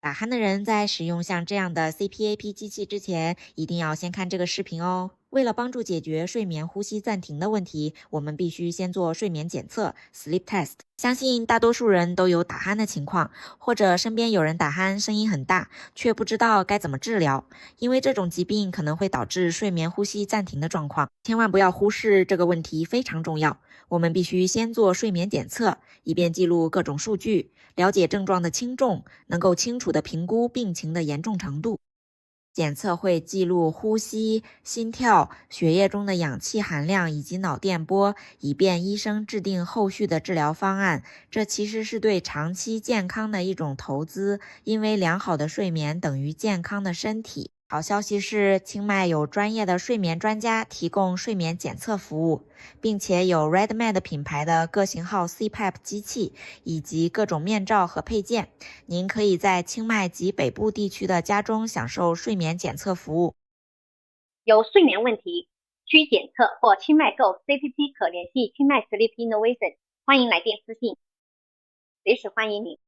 打鼾的人在使用像这样的 CPAP 机器之前，一定要先看这个视频哦。为了帮助解决睡眠呼吸暂停的问题，我们必须先做睡眠检测 （sleep test）。相信大多数人都有打鼾的情况，或者身边有人打鼾声音很大，却不知道该怎么治疗，因为这种疾病可能会导致睡眠呼吸暂停的状况。千万不要忽视这个问题，非常重要。我们必须先做睡眠检测，以便记录各种数据，了解症状的轻重，能够清楚地评估病情的严重程度。检测会记录呼吸、心跳、血液中的氧气含量以及脑电波，以便医生制定后续的治疗方案。这其实是对长期健康的一种投资，因为良好的睡眠等于健康的身体。好消息是，清迈有专业的睡眠专家提供睡眠检测服务，并且有 RedMed 品牌的各型号 CPAP 机器以及各种面罩和配件。您可以在清迈及北部地区的家中享受睡眠检测服务。有睡眠问题需检测或清迈购 CPP 可联系清迈 Sleep Innovation，欢迎来电私信，随时欢迎您。